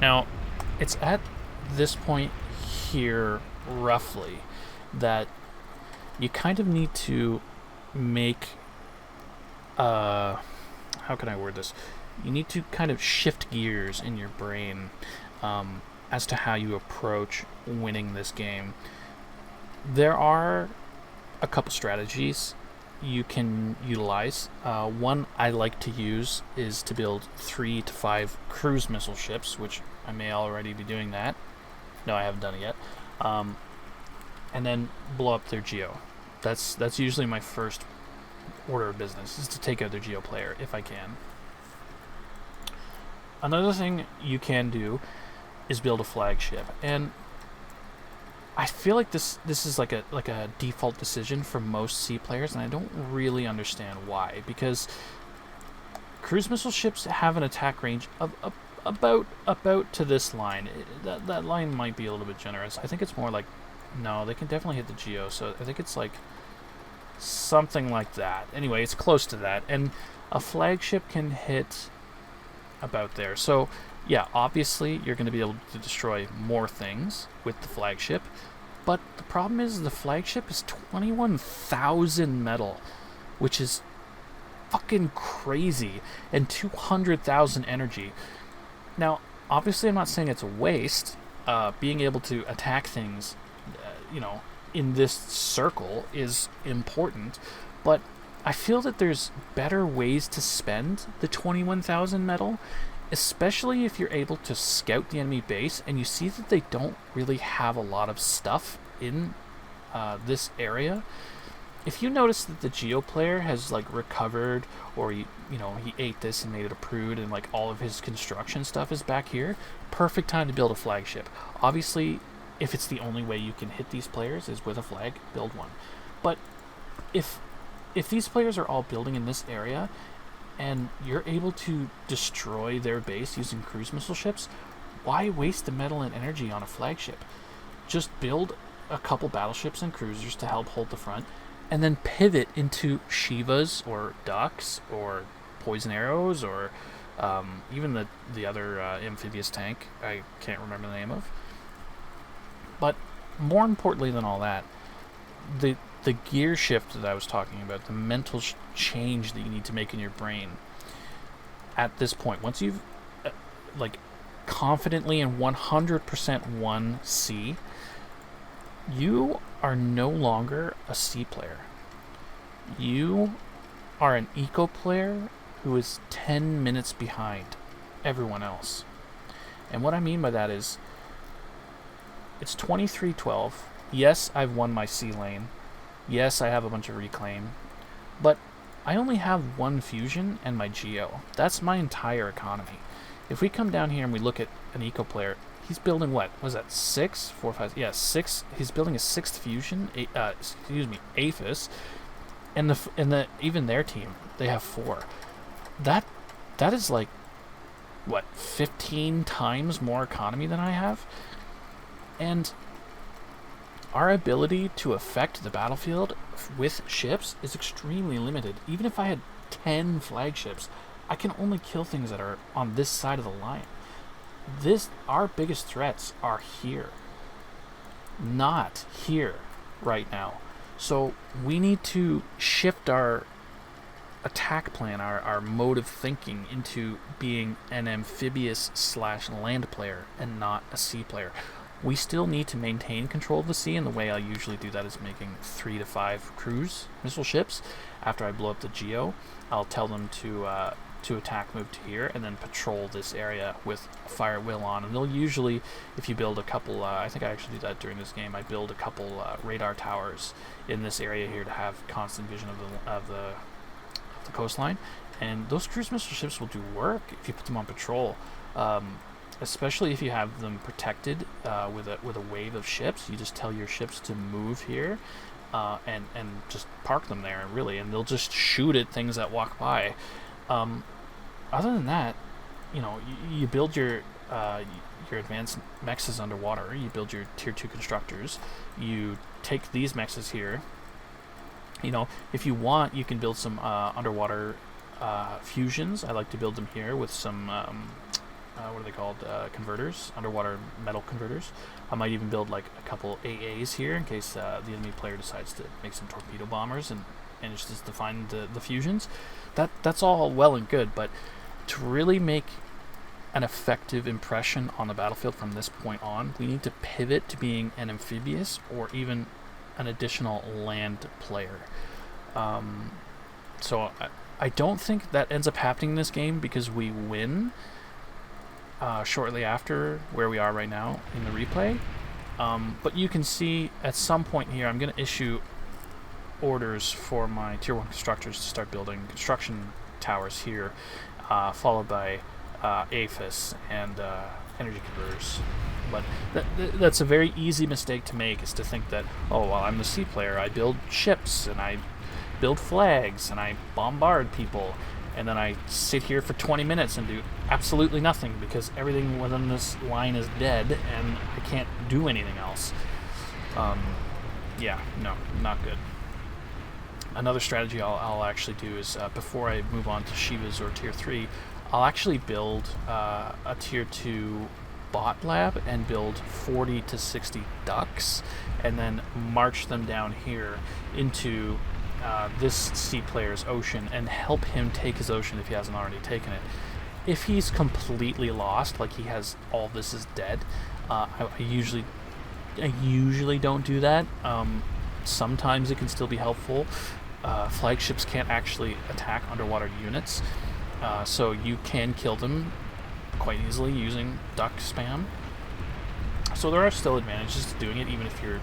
Now, it's at this point here, roughly, that you kind of need to make, how can I word this? You need to kind of shift gears in your brain as to how you approach winning this game. There are a couple strategies you can utilize. One I like to use is to build 3 to 5 cruise missile ships, which I may already be doing that. No, I haven't done it yet. Um, and then blow up their geo. That's usually my first order of business, is to take out their geo player if I can. Another thing you can do is build a flagship, and I feel like this is like a default decision for most C players, and I don't really understand why. Because cruise missile ships have an attack range of about to this line. That line might be a little bit generous. I think it's more like, no, they can definitely hit the geo. So I think it's like something like that. Anyway, it's close to that, and a flagship can hit about there. So yeah, obviously you're going to be able to destroy more things with the flagship, but the problem is the flagship is 21,000 metal, which is fucking crazy, and 200,000 energy. Now, obviously I'm not saying it's a waste. Being able to attack things, in this circle is important, but I feel that there's better ways to spend the 21,000 metal, especially if you're able to scout the enemy base and you see that they don't really have a lot of stuff in this area. If you notice that the Geo player has like recovered, or he ate this and made it a prude, and like all of his construction stuff is back here, perfect time to build a flagship. Obviously, if it's the only way you can hit these players is with a flag, build one. But if these players are all building in this area, and you're able to destroy their base using cruise missile ships, why waste the metal and energy on a flagship? Just build a couple battleships and cruisers to help hold the front, and then pivot into Shivas or Ducks or poison arrows, or even the other amphibious tank I can't remember the name of. But more importantly than all that, the gear shift that I was talking about, the mental change that you need to make in your brain at this point, once you've like confidently and 100% won C, you are no longer a C player. You are an eco player who is 10 minutes behind everyone else. And what I mean by that is, it's 23-12. Yes, I've won my C lane. Yes, I have a bunch of reclaim. But I only have one fusion and my geo. That's my entire economy. If we come down here and we look at an eco player, he's building what? Was that 6? 4, 5? Yeah, 6. He's building a 6th fusion. Aphis. And even their team, they have 4. That is like, what, 15 times more economy than I have? And our ability to affect the battlefield with ships is extremely limited. Even if I had 10 flagships, I can only kill things that are on this side of the line. Our biggest threats are here, not here right now. So we need to shift our attack plan, our mode of thinking, into being an amphibious / land player and not a sea player. We still need to maintain control of the sea, and the way I usually do that is making 3 to 5 cruise missile ships. After I blow up the geo, I'll tell them to attack, move to here, and then patrol this area with fire at will on. And they'll usually, if you build a couple, I think I actually did that during this game, I build a couple radar towers in this area here to have constant vision of the coastline. And those cruise missile ships will do work if you put them on patrol. Especially if you have them protected with a wave of ships. You just tell your ships to move here and just park them there, really, and they'll just shoot at things that walk by. Other than that, you build your advanced mexes underwater. You build your tier 2 constructors. You take these mexes here. If you want, you can build some underwater fusions. I like to build them here with some what are they called? Converters, underwater metal converters. I might even build like a couple AAs here in case the enemy player decides to make some torpedo bombers and manages to find the fusions. That's all well and good, but to really make an effective impression on the battlefield from this point on, we need to pivot to being an amphibious or even an additional land player. So I don't think that ends up happening in this game because we win shortly after where we are right now in the replay. But you can see at some point here I'm going to issue orders for my tier 1 constructors to start building construction towers here, followed by APHIS and energy converters. But that's a very easy mistake to make, is to think that, oh, well, I'm the C player, I build ships and I build flags and I bombard people, and then I sit here for 20 minutes and do absolutely nothing because everything within this line is dead and I can't do anything else. Yeah, no, not good. Another strategy I'll actually do is, before I move on to Shivas or tier 3, I'll actually build a tier 2 bot lab and build 40 to 60 ducks and then march them down here into this C player's ocean and help him take his ocean if he hasn't already taken it. If he's completely lost, like he has all this is dead, I usually don't do that. Sometimes it can still be helpful. Flagships can't actually attack underwater units, so you can kill them quite easily using duck spam. So there are still advantages to doing it, even if your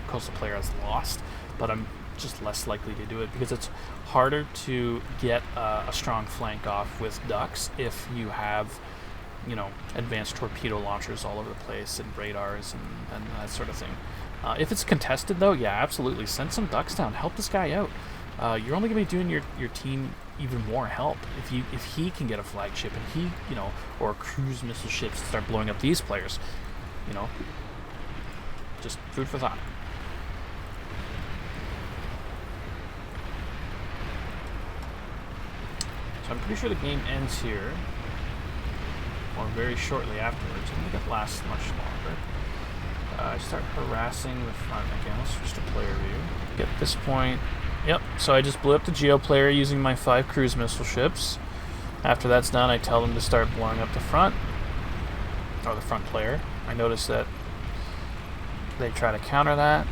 coastal player has lost, but I'm just less likely to do it because it's harder to get a strong flank off with ducks if you have, you know, advanced torpedo launchers all over the place and radars and that sort of thing. If it's contested, though, yeah, absolutely. Send some ducks down. Help this guy out. You're only going to be doing your team even more help if he can get a flagship and he, you know, or cruise missile ships start blowing up these players. You know, just food for thought. So I'm pretty sure the game ends here, or very shortly afterwards. I don't think it lasts much longer. I start harassing the front again. Let's switch to player view. At this point, yep, so I just blew up the Geo player using my 5 cruise missile ships. After that's done, I tell them to start blowing up the front, or the front player. I notice that they try to counter that.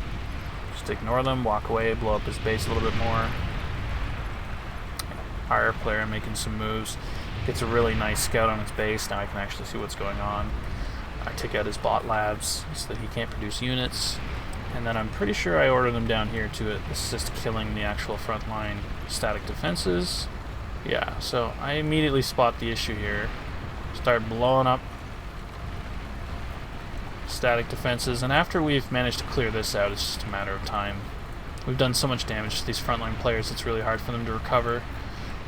Just ignore them, walk away, blow up his base a little bit more. Our player making some moves. Gets a really nice scout on its base. Now I can actually see what's going on. I take out his bot labs so that he can't produce units, and then I'm pretty sure I order them down here to assist killing the actual frontline static defenses. Yeah, so I immediately spot the issue here. Start blowing up static defenses, and after we've managed to clear this out, it's just a matter of time. We've done so much damage to these frontline players, it's really hard for them to recover.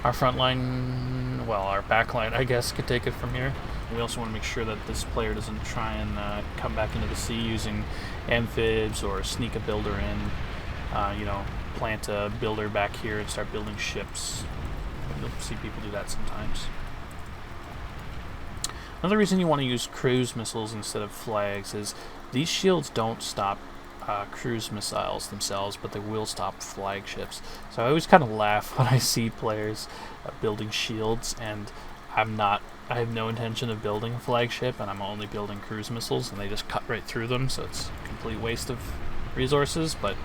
Our frontline, well, our backline, I guess, could take it from here. We also want to make sure that this player doesn't try and come back into the sea using amphibs or sneak a builder in, you know, plant a builder back here and start building ships. You'll see people do that sometimes. Another reason you want to use cruise missiles instead of flags is these shields don't stop cruise missiles themselves, but they will stop flagships. So I always kind of laugh when I see players building shields, and I have no intention of building a flagship, and I'm only building cruise missiles, and they just cut right through them, so it's a complete waste of resources. But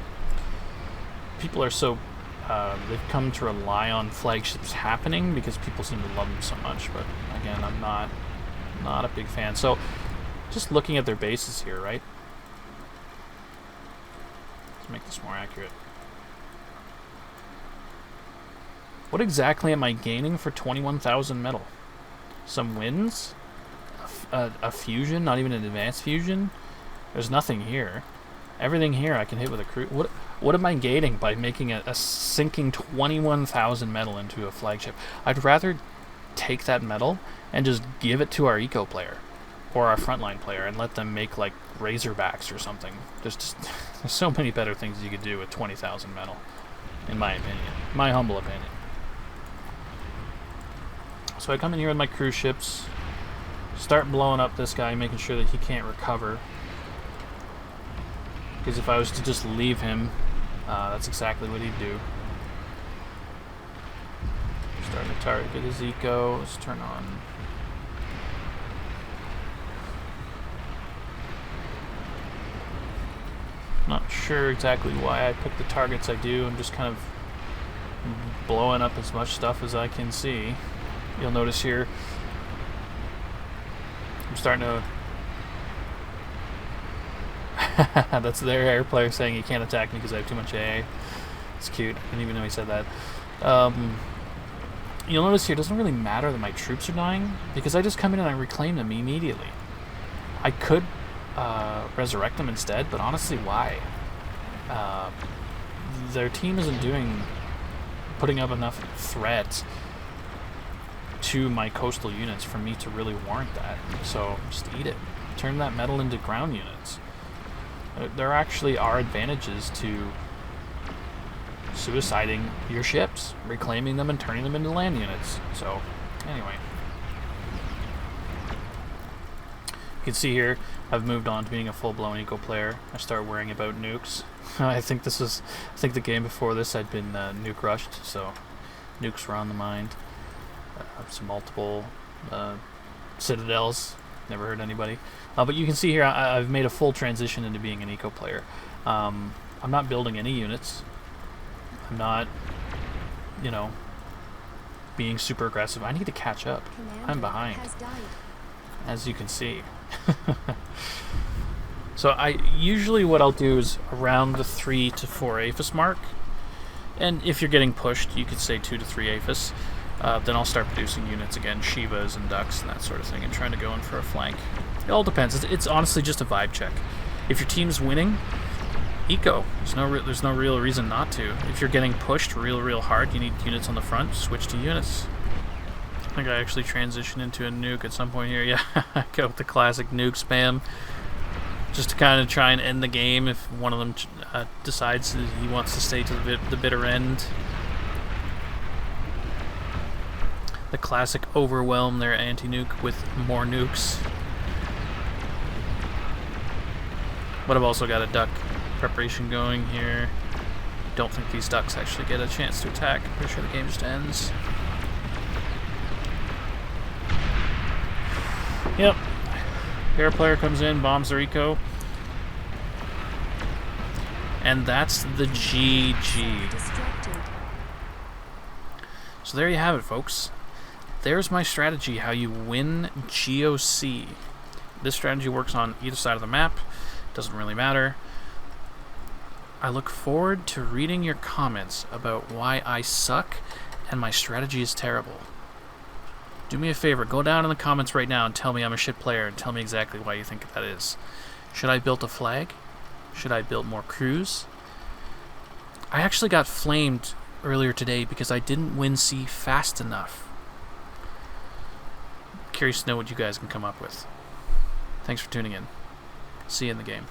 people are so they've come to rely on flagships happening because people seem to love them so much. But again, I'm not a big fan. So just looking at their bases here, right? Let's make this more accurate. What exactly am I gaining for 21,000 metal? Some wins? A fusion? Not even an advanced fusion? There's nothing here. Everything here I can hit with a cruise. What am I gaining by making a sinking 21,000 metal into a flagship? I'd rather take that metal and just give it to our eco player or our frontline player and let them make like Razorbacks or something. There's so many better things you could do with 20,000 metal, in my opinion. My humble opinion. So I come in here with my cruise ships, start blowing up this guy, making sure that he can't recover. Because if I was to just leave him, that's exactly what he'd do. Starting to target his eco. Let's turn on. Not sure exactly why I pick the targets I do. I'm just kind of blowing up as much stuff as I can see. You'll notice here I'm starting to that's their air player saying he can't attack me because I have too much AA. It's cute. I didn't even know he said that. You'll notice here it doesn't really matter that my troops are dying because I just come in and I reclaim them immediately. I could resurrect them instead, but honestly, why? Their team isn't putting up enough threat to my coastal units for me to really warrant that. So just eat it. Turn that metal into ground units. There actually are advantages to suiciding your ships, reclaiming them and turning them into land units. So anyway, you can see here I've moved on to being a full-blown eco player. I start worrying about nukes. I think the game before this I'd been nuke rushed, so nukes were on the mind. Some multiple citadels, never hurt anybody. But you can see here I've made a full transition into being an eco player. I'm not building any units. I'm not, being super aggressive. I need to catch up. I'm behind, as you can see. So usually what I'll do is around the 3 to 4 APHIS mark, and if you're getting pushed, you could say 2 to 3 APHIS. Then I'll start producing units again, Shivas and Ducks and that sort of thing, and trying to go in for a flank. It all depends. It's honestly just a vibe check. If your team's winning, eco. There's no real reason not to. If you're getting pushed real hard, you need units on the front, switch to units. I think I actually transitioned into a nuke at some point here. Yeah, I go with the classic nuke spam. Just to kind of try and end the game if one of them decides that he wants to stay to the bitter end. The classic overwhelm their anti-nuke with more nukes. But I've also got a duck preparation going here. Don't think these ducks actually get a chance to attack. Pretty sure the game just ends. Yep. Air player comes in, bombs their eco. And that's the GG. So there you have it, folks. There's my strategy, how you win GOC. This strategy works on either side of the map. Doesn't really matter. I look forward to reading your comments about why I suck and my strategy is terrible. Do me a favor, go down in the comments right now and tell me I'm a shit player and tell me exactly why you think that is. Should I build a flag? Should I build more crews? I actually got flamed earlier today because I didn't win C fast enough. Curious to know what you guys can come up with. Thanks for tuning in. See you in the game.